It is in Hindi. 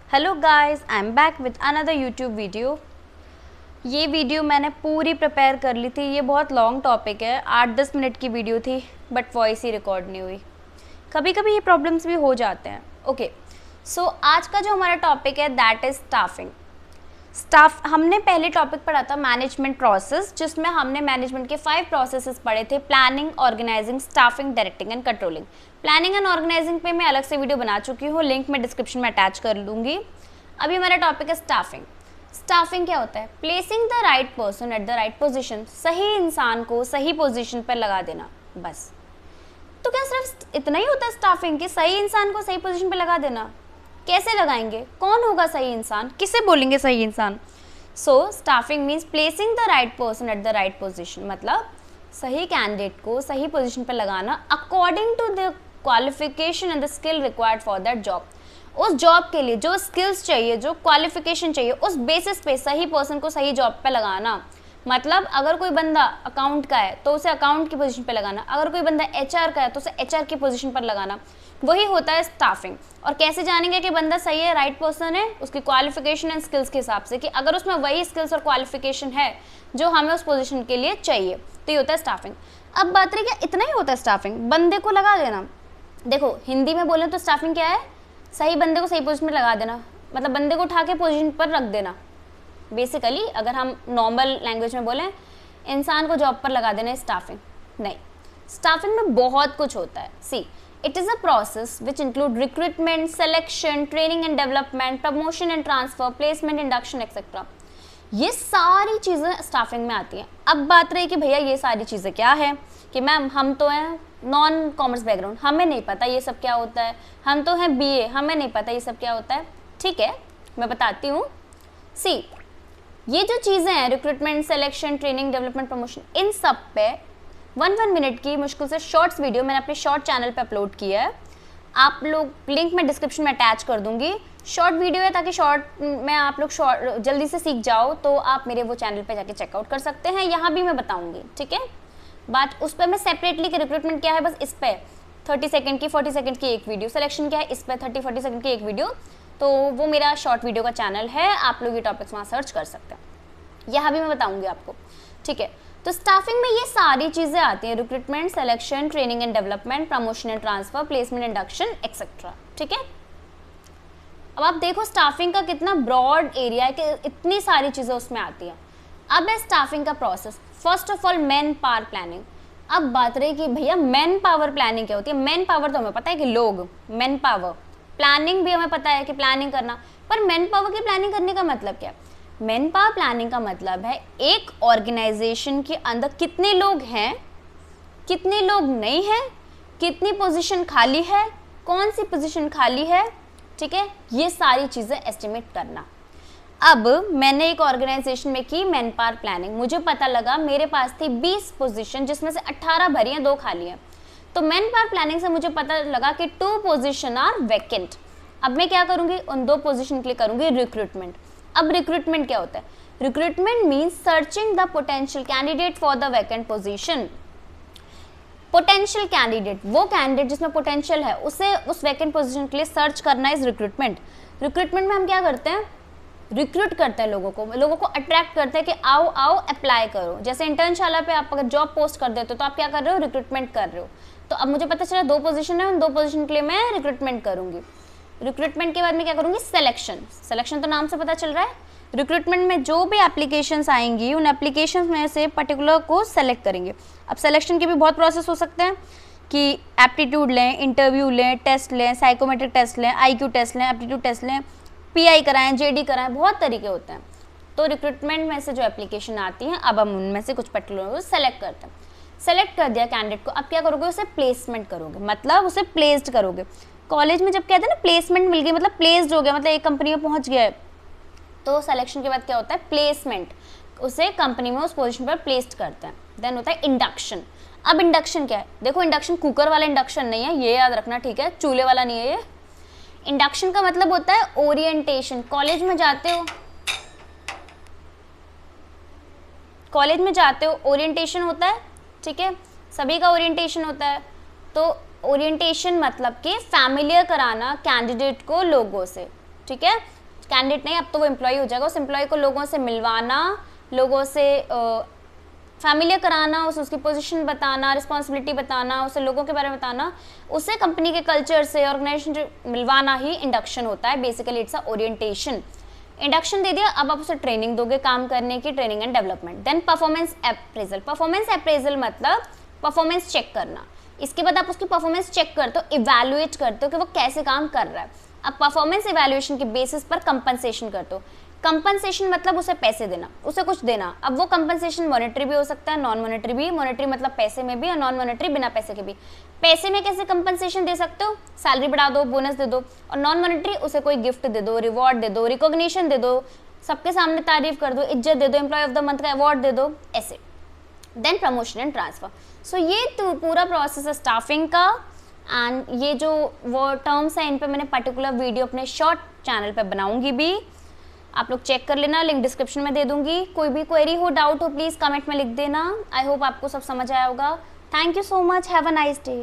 Hello guys, I am back with another YouTube video. ये वीडियो मैंने पूरी प्रिपेयर कर ली थी। ये बहुत लॉन्ग टॉपिक है, 8-10 मिनट की वीडियो थी, बट वॉइस ही रिकॉर्ड नहीं हुई। कभी कभी ये प्रॉब्लम्स भी हो जाते हैं। ओके, सो आज का जो हमारा टॉपिक है दैट इज़ स्टाफिंग। हमने पहले टॉपिक पढ़ा था मैनेजमेंट प्रोसेस, जिसमें हमने मैनेजमेंट के 5 प्रोसेसेस पढ़े थे: planning, organising, staffing, directing and controlling. Planning and organising पे मैं अलग से वीडियो बना चुकी हूँ, लिंक मैं डिस्क्रिप्शन में अटैच कर लूँगी। अभी हमारा टॉपिक है स्टाफिंग। स्टाफिंग क्या होता है? Placing the right person at the right position. सही इंसान को सही पोजिशन पर लगा देना, बस। तो क्या सिर्फ इतना ही होता है स्टाफिंग, कि सही इंसान को सही पोजिशन पर लगा देना? कैसे लगाएंगे? कौन होगा सही इंसान? किसे बोलेंगे सही इंसान? So staffing means placing the right person at the right position. मतलब सही कैंडिडेट को सही पोजीशन पर लगाना according to the qualification and the skill required for that job. उस जॉब के लिए जो स्किल्स चाहिए, जो क्वालिफिकेशन चाहिए, उस बेसिस पे सही पर्सन को सही जॉब पे लगाना। मतलब अगर कोई बंदा अकाउंट का है तो उसे अकाउंट की पोजीशन पे लगाना, अगर कोई बंदा एचआर का है तो उसे एचआर की पोजीशन पर लगाना। वही होता है स्टाफिंग। और कैसे जानेंगे कि बंदा सही है, राइट पर्सन है? उसकी क्वालिफिकेशन एंड स्किल्स के हिसाब से, कि अगर उसमें वही स्किल्स और क्वालिफिकेशन है जो हमें उस पोजीशन के लिए चाहिए, तो ये होता है स्टाफिंग। अब बात रही, क्या इतना ही होता है स्टाफिंग? बंदे को लगा देना। देखो, हिंदी में बोले तो स्टाफिंग क्या है? सही बंदे को सही पोजीशन में लगा देना, मतलब बंदे को उठा के पोजीशन पर रख देना। बेसिकली अगर हम नॉर्मल लैंग्वेज में बोलें, इंसान को जॉब पर लगा देना है स्टाफिंग नहीं। स्टाफिंग में बहुत कुछ होता है। See, it is a process which include recruitment, selection, training and development, promotion and transfer, placement, induction etcetera. ये सारी चीज़ें स्टाफिंग में आती हैं। अब बात रही कि भैया ये सारी चीज़ें क्या है, कि मैम हम तो हैं नॉन कॉमर्स बैकग्राउंड, हमें नहीं पता ये सब क्या होता है। हम तो हैं बीए, हमें नहीं पता ये सब क्या होता है। ठीक है, मैं बताती हूँ। सी, ये जो चीज़ें हैं, recruitment, selection, training, development, promotion, इन सब पे 1 मिनट की मुश्किल से शॉर्ट्स वीडियो मैंने अपने शॉर्ट चैनल पे अपलोड किया है। आप लोग लिंक मैं डिस्क्रिप्शन में अटैच कर दूंगी। शॉर्ट वीडियो है ताकि शॉर्ट में आप लोग जल्दी से सीख जाओ, तो आप मेरे वो चैनल पे जाके चेकआउट कर सकते हैं। यहाँ भी मैं बताऊंगी, ठीक है बात। उस पर मैं सेपरेटली कि रिक्रूटमेंट क्या है, बस इस पर 30 सेकंड की, 40 सेकंड की एक वीडियो, सिलेक्शन क्या है इस पर 30-40 सेकंड की एक वीडियो, तो वो मेरा शॉर्ट वीडियो का चैनल है, आप लोग ये टॉपिक्स वहाँ सर्च कर सकते हैं। यहाँ भी मैं बताऊंगी आपको, ठीक है। तो स्टाफिंग में ये सारी चीज़ें आती हैं: recruitment, selection, training and development, promotion and transfer, placement, induction etcetera, ठीक है। अब आप देखो स्टाफिंग का कितना ब्रॉड एरिया है, कि इतनी सारी चीज़ें उसमें आती हैं। अब है स्टाफिंग का process. First of all man power planning. अब बात रही कि भैया मैन पावर प्लानिंग क्या होती है। मैन पावर तो हमें पता है कि लोग, मैन पावर। प्लानिंग भी हमें पता है कि प्लानिंग करना, पर मैन पावर की प्लानिंग करने का मतलब क्या है? मैन पावर प्लानिंग का मतलब है एक ऑर्गेनाइजेशन के अंदर कितने लोग हैं, कितने लोग नहीं हैं, कितनी पोजीशन खाली है, कौन सी पोजीशन खाली है, ठीक है। ये सारी चीज़ें एस्टिमेट करना। अब मैंने एक ऑर्गेनाइजेशन में की मैन पावर प्लानिंग, मुझे पता लगा मेरे पास थी 20 पोजीशन, जिसमें से 18 भरी हैं, 2 खाली हैं। तो मैन पावर प्लानिंग से मुझे पता लगा कि 2 पोजीशन आर वैकेंट। अब मैं क्या करूँगी, उन 2 पोजीशन के लिए करूँगी रिक्रूटमेंट। अब रिक्रूटमेंट क्या होता है? Recruitment means searching the potential candidate for the vacant position. Potential candidate, वो कैंडिडेट जिसमें पोटेंशियल है, उसे उस वैकेंट पोजीशन के लिए सर्च करना इज रिक्रूटमेंट। रिक्रूटमेंट में हम क्या करते हैं? रिक्रूट करते हैं लोगों को अट्रैक्ट करते हैं कि आओ आओ अप्लाई करो। जैसे इंटर्नशाला पे आप अगर जॉब पोस्ट कर देते हो तो आप क्या कर रहे हो? रिक्रूटमेंट कर रहे हो। तो अब मुझे पता चला 2 पोजीशन है, उन 2 पोजीशन के लिए मैं रिक्रूटमेंट करूंगी। रिक्रूटमेंट के बाद में क्या करूंगी? सिलेक्शन। सिलेक्शन तो नाम से पता चल रहा है। रिक्रूटमेंट में जो भी एप्लीकेशंस आएंगी, उन एप्लीकेशंस में से पर्टिकुलर को सेलेक्ट करेंगे। अब सिलेक्शन के भी बहुत प्रोसेस हो सकते हैं, कि एप्टीट्यूड लें, इंटरव्यू लें, टेस्ट लें, साइकोमेट्रिक टेस्ट लें, IQ टेस्ट लें, एप्टीट्यूड टेस्ट लें, PI कराएं, JD कराएं, बहुत तरीके होते हैं। तो रिक्रूटमेंट में से जो एप्लीकेशन आती हैं, अब हम उनमें से कुछ पर्टिकुलर को सेलेक्ट करते हैं। सेलेक्ट कर दिया कैंडिडेट को, अब क्या करोगे? उसे प्लेसमेंट करोगे, मतलब उसे प्लेस्ड करोगे। कॉलेज में जब कहते हैं ना प्लेसमेंट मिल गई, मतलब प्लेस्ड हो गया, मतलब एक कंपनी में पहुंच गया है। तो सिलेक्शन के बाद क्या होता है? प्लेसमेंट। उसे कंपनी में उस पोजीशन पर प्लेस्ड करते हैं। देन होता है इंडक्शन। अब इंडक्शन क्या है? देखो, इंडक्शन कुकर वाला इंडक्शन नहीं है, ये याद रखना, ठीक है, चूल्हे वाला नहीं है ये। इंडक्शन का मतलब होता है ओरिएंटेशन। कॉलेज में जाते हो, ओरिएंटेशन होता है, ठीक है, सभी का ओरिएंटेशन होता है। तो ओरिएंटेशन मतलब कि फैमिलियर कराना कैंडिडेट को लोगों से, ठीक है। कैंडिडेट नहीं, अब तो वो एम्प्लॉय हो जाएगा। उस एम्प्लॉय को लोगों से मिलवाना, लोगों से फैमिलियर कराना, उसकी पोजीशन बताना, रिस्पॉन्सिबिलिटी बताना, उसे लोगों के बारे में बताना, उसे कंपनी के कल्चर से, ऑर्गेनाइजेशन से मिलवाना ही इंडक्शन होता है। Basically it's a orientation. Induction दे दिया, अब आप उसे ट्रेनिंग दोगे काम करने की, training and development. Then performance appraisal. Performance appraisal मतलब परफॉर्मेंस चेक करना। इसके बाद आप उसकी परफॉर्मेंस चेक करते हो, इवैल्यूएट करते हो कि वो कैसे काम कर रहा है। अब परफॉर्मेंस इवैल्यूएशन के बेसिस पर कंपनसेशन करते हो। कंपनसेशन मतलब उसे पैसे देना, उसे कुछ देना। अब वो कंपनसेशन मॉनेटरी भी हो सकता है, नॉन मॉनेटरी भी। मॉनेटरी मतलब पैसे में भी, और नॉन मॉनेटरी बिना पैसे के भी। पैसे में कैसे कंपनसेशन दे सकते हो, सैलरी बढ़ा दो, बोनस दे दो। और नॉन मॉनेटरी उसे कोई गिफ्ट दे दो, रिवॉर्ड दे दो, रिकॉग्निशन दे दो, सबके सामने तारीफ कर दो, इज्जत दे दो, एम्प्लॉय ऑफ द मंथ का अवार्ड दे दो, ऐसे। Then promotion and transfer. So ये तो पूरा प्रोसेस है स्टाफिंग का। एंड ये जो वो टर्म्स हैं, इन पे मैंने पर्टिकुलर वीडियो अपने शॉर्ट चैनल पे बनाऊंगी भी, आप लोग चेक कर लेना, लिंक डिस्क्रिप्शन में दे दूंगी। कोई भी क्वेरी हो, डाउट हो, प्लीज़ कमेंट में लिख देना। आई होप आपको सब समझ आया होगा। Thank you so much, have a nice day.